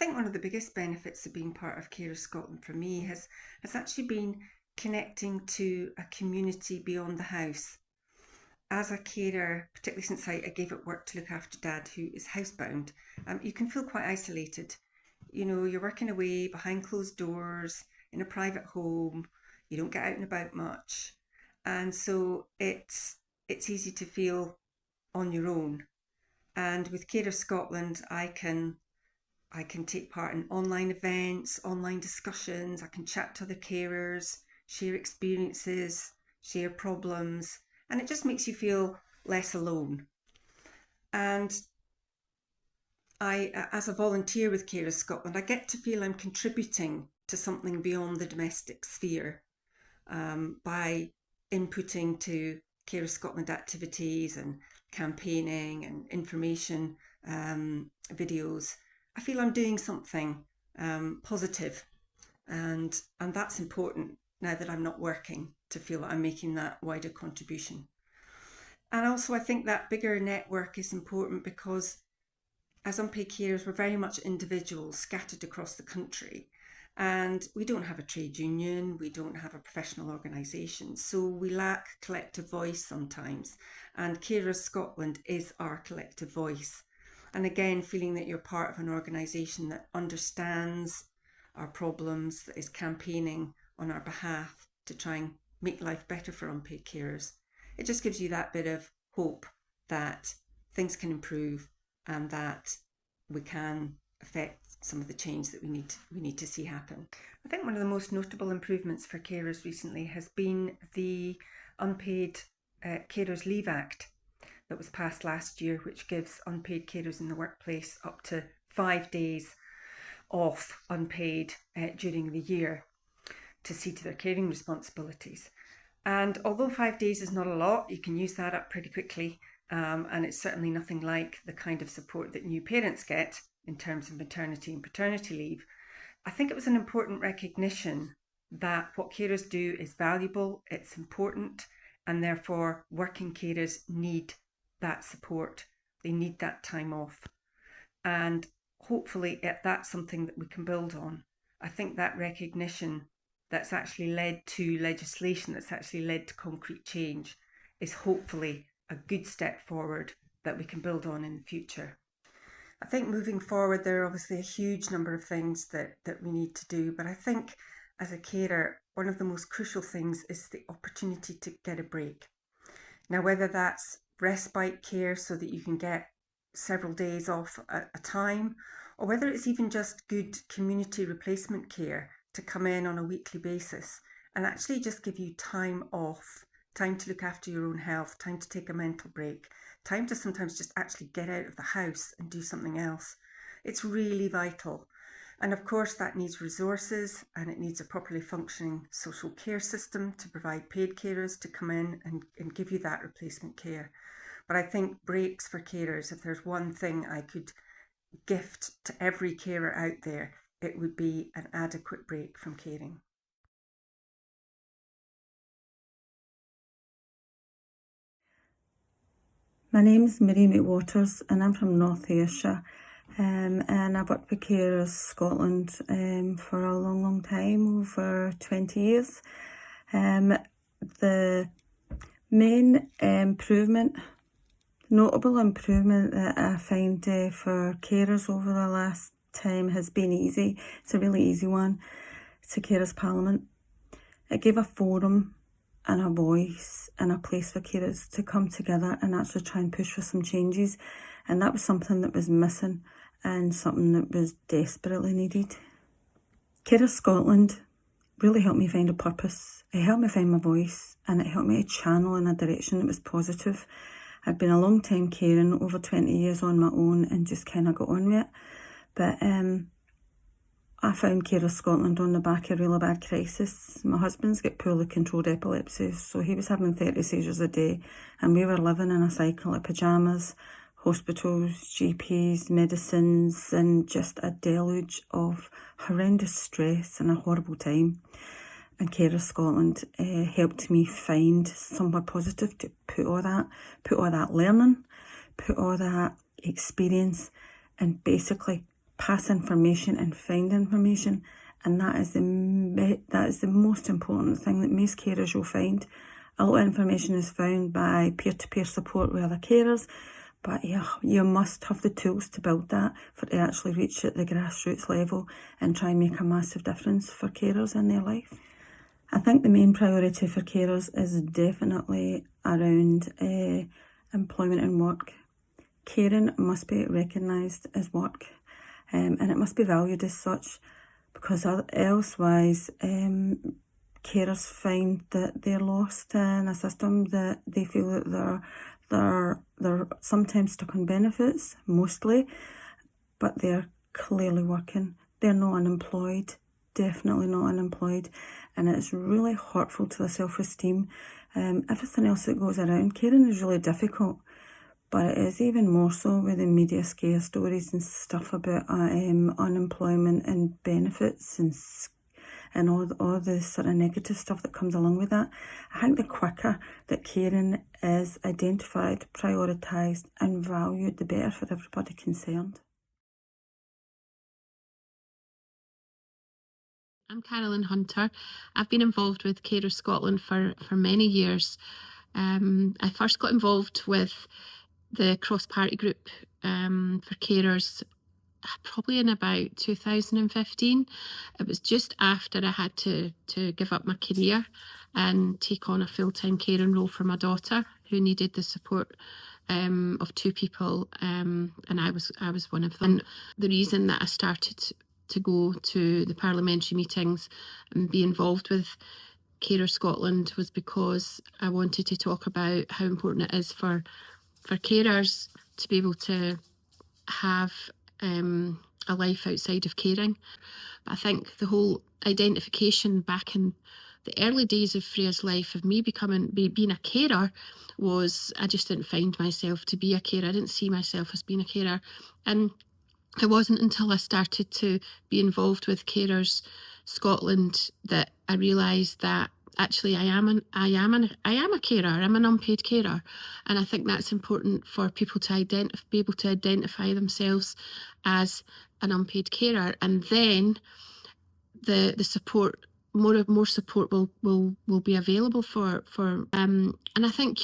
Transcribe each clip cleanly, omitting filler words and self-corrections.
think one of the biggest benefits of being part of Carers Scotland for me has actually been connecting to a community beyond the house. As a carer, particularly since I gave up work to look after Dad, who is housebound, you can feel quite isolated. You know, you're working away behind closed doors in a private home. You don't get out and about much, and so it's easy to feel on your own. And with Carers Scotland, I can take part in online events, online discussions. I can chat to other carers, share experiences, share problems, and it just makes you feel less alone. And as a volunteer with Carers Scotland, I get to feel I'm contributing to something beyond the domestic sphere by inputting to Carers Scotland activities and campaigning and information videos. I feel I'm doing something positive, and that's important now that I'm not working, to feel that I'm making that wider contribution. And also, I think that bigger network is important because as unpaid carers, we're very much individuals scattered across the country, and we don't have a trade union, we don't have a professional organisation, so we lack collective voice sometimes, and Carers Scotland is our collective voice. And again, feeling that you're part of an organisation that understands our problems, that is campaigning on our behalf to try and make life better for unpaid carers. It just gives you that bit of hope that things can improve and that we can affect some of the change that we need to see happen. I think one of the most notable improvements for carers recently has been the Unpaid Carers Leave Act that was passed last year, which gives unpaid carers in the workplace up to 5 days off unpaid during the year to see to their caring responsibilities. And although 5 days is not a lot, you can use that up pretty quickly, and it's certainly nothing like the kind of support that new parents get in terms of maternity and paternity leave. I think it was an important recognition that what carers do is valuable, it's important, and therefore working carers need that support. They need that time off. And hopefully that's something that we can build on. I think that recognition that's actually led to legislation, that's actually led to concrete change, is hopefully a good step forward that we can build on in the future. I think moving forward, there are obviously a huge number of things that we need to do, but I think as a carer, one of the most crucial things is the opportunity to get a break. Now, whether that's respite care so that you can get several days off at a time, or whether it's even just good community replacement care to come in on a weekly basis and actually just give you time off, time to look after your own health, time to take a mental break, time to sometimes just actually get out of the house and do something else. It's really vital. And of course, that needs resources, and it needs a properly functioning social care system to provide paid carers to come in and give you that replacement care. But I think breaks for carers, if there's one thing I could gift to every carer out there, it would be an adequate break from caring. My name's Mary McWaters and I'm from North Ayrshire, and I've worked with Carers Scotland for a long time, over 20 years. The main notable improvement that I find for carers over the last time has been easy. It's a really easy one. It's a Carers Parliament. It gave a forum and a voice and a place for carers to come together and actually try and push for some changes, and that was something that was missing and something that was desperately needed. Carers Scotland really helped me find a purpose. It helped me find my voice, and it helped me to channel in a direction that was positive. I'd been a long time caring, over 20 years on my own, and just kind of got on with it. But I found Carers Scotland on the back of a really bad crisis. My husband's got poorly controlled epilepsy, so he was having 30 seizures a day, and we were living in a cycle of pyjamas, hospitals, GPs, medicines, and just a deluge of horrendous stress and a horrible time. And Carers Scotland helped me find somewhere positive to put all that learning, put all that experience, and basically pass information and find information, and that is the most important thing that most carers will find. A lot of information is found by peer-to-peer support with other carers, but you must have the tools to build that for it to actually reach at the grassroots level and try and make a massive difference for carers in their life. I think the main priority for carers is definitely around employment and work. Caring must be recognised as work, and it must be valued as such, because elsewise carers find that they're lost in a system that they feel that they're sometimes stuck on benefits, mostly, but they're clearly working. They're not unemployed, definitely not unemployed, and it's really hurtful to their self-esteem. Everything else that goes around caring is really difficult, but it is even more so with the media scare stories and stuff about unemployment and benefits and all the sort of negative stuff that comes along with that. I think the quicker that caring is identified, prioritised and valued, the better for everybody concerned. I'm Carolynne Hunter. I've been involved with Carers Scotland for many years. I first got involved with the cross-party group for carers probably in about 2015. It was just after I had to give up my career and take on a full-time caring role for my daughter, who needed the support of two people, and I was one of them. And the reason that I started to go to the parliamentary meetings and be involved with Carers Scotland was because I wanted to talk about how important it is for carers to be able to have a life outside of caring. But I think the whole identification back in the early days of Freya's life of me being a carer was I just didn't find myself to be a carer. I didn't see myself as being a carer. And it wasn't until I started to be involved with Carers Scotland that I realised that actually I am a carer. I'm an unpaid carer, and I think that's important for people to be able to identify themselves as an unpaid carer, and then the support, more support will be available for and I think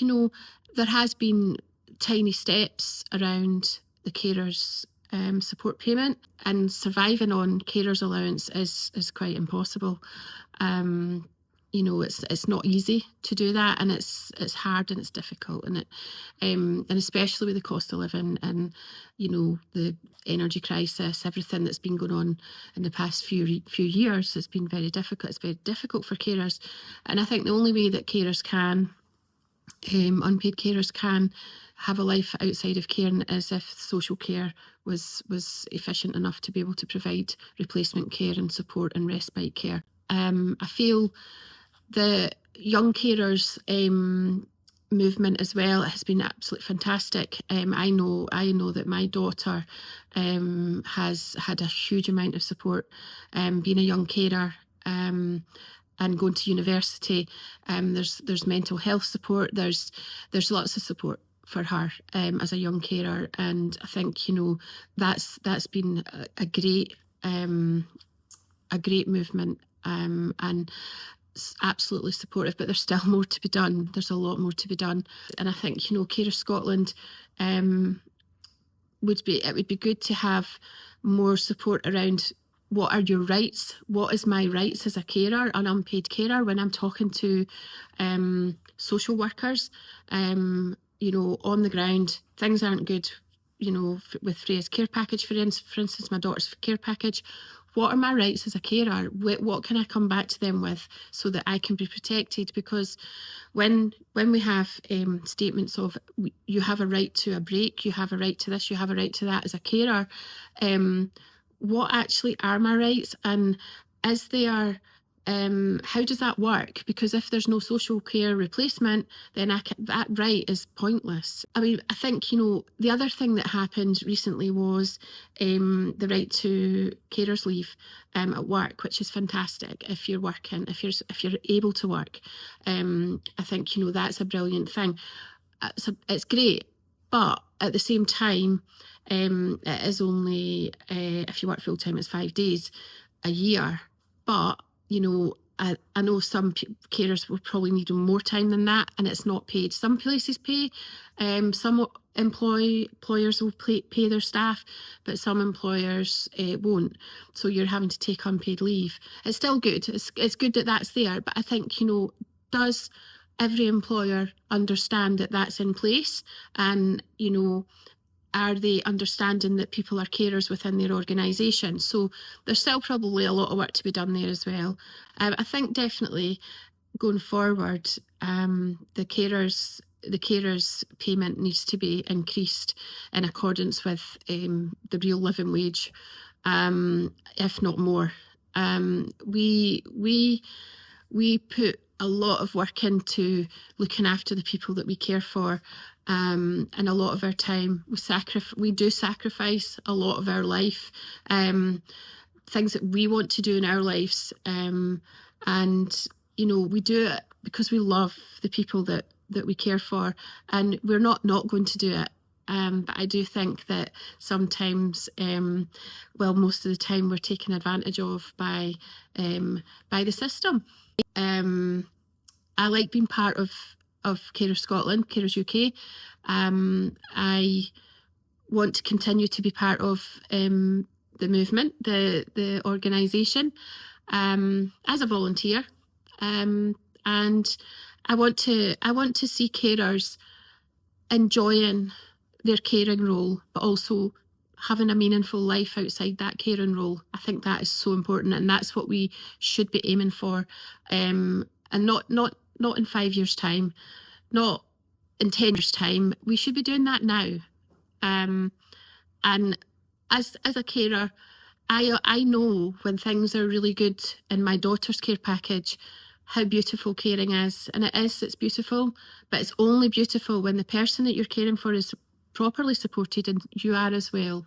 there has been tiny steps around the carers support payment, and surviving on carers allowance is quite impossible. It's not easy to do that, and it's hard and it's difficult, and especially with the cost of living and the energy crisis, everything that's been going on in the past few years has been very difficult. It's very difficult for carers, and I think the only way that carers can, unpaid carers can have a life outside of caring is if social care was efficient enough to be able to provide replacement care and support and respite care. I feel the young carers movement as well has been absolutely fantastic. I know that my daughter has had a huge amount of support being a young carer and going to university. There's mental health support. There's lots of support for her as a young carer, and I think that's been a great movement, and absolutely supportive, but there's still more to be done. There's a lot more to be done, and I think Carers Scotland would be good to have more support around what are your rights, what is my rights as a carer, an unpaid carer, when I'm talking to social workers. On the ground, things aren't good, with Freya's care package, for instance, my daughter's care package. What are my rights as a carer? What can I come back to them with so that I can be protected? Because when we have statements of you have a right to a break, you have a right to this, you have a right to that as a carer, what actually are my rights, and is there how does that work? Because if there's no social care replacement, then that right is pointless. I mean, I think the other thing that happened recently was the right to carers leave at work, which is fantastic if you're working, if you're able to work. I think that's a brilliant thing. It's great, but at the same time, it is only, if you work full time, it's 5 days a year. But, you know, I know some carers will probably need more time than that, and it's not paid. Some places pay, some employers will pay their staff, but some employers won't. So you're having to take unpaid leave. It's still good. It's good that that's there, but I think, you know, does every employer understand that that's in place? And, you know, are they understanding that people are carers within their organisation? So there's still probably a lot of work to be done there as well. I think definitely going forward, the carers payment needs to be increased in accordance with the real living wage, if not more. We put a lot of work into looking after the people that we care for, and a lot of our time we do sacrifice a lot of our life, things that we want to do in our lives, and you know, we do it because we love the people that we care for, and we're not going to do it. But I do think that sometimes, most of the time, we're taken advantage of by the system. I like being part of Carers Scotland, Carers UK. I want to continue to be part of the movement, the organisation, as a volunteer, and I want to see carers enjoying their caring role, but also having a meaningful life outside that caring role. I think that is so important, and that's what we should be aiming for, and not in 5 years' time, not in 10 years' time. We should be doing that now. And as a carer, I know when things are really good in my daughter's care package, how beautiful caring is. And it's beautiful, but it's only beautiful when the person that you're caring for is properly supported, and you are as well.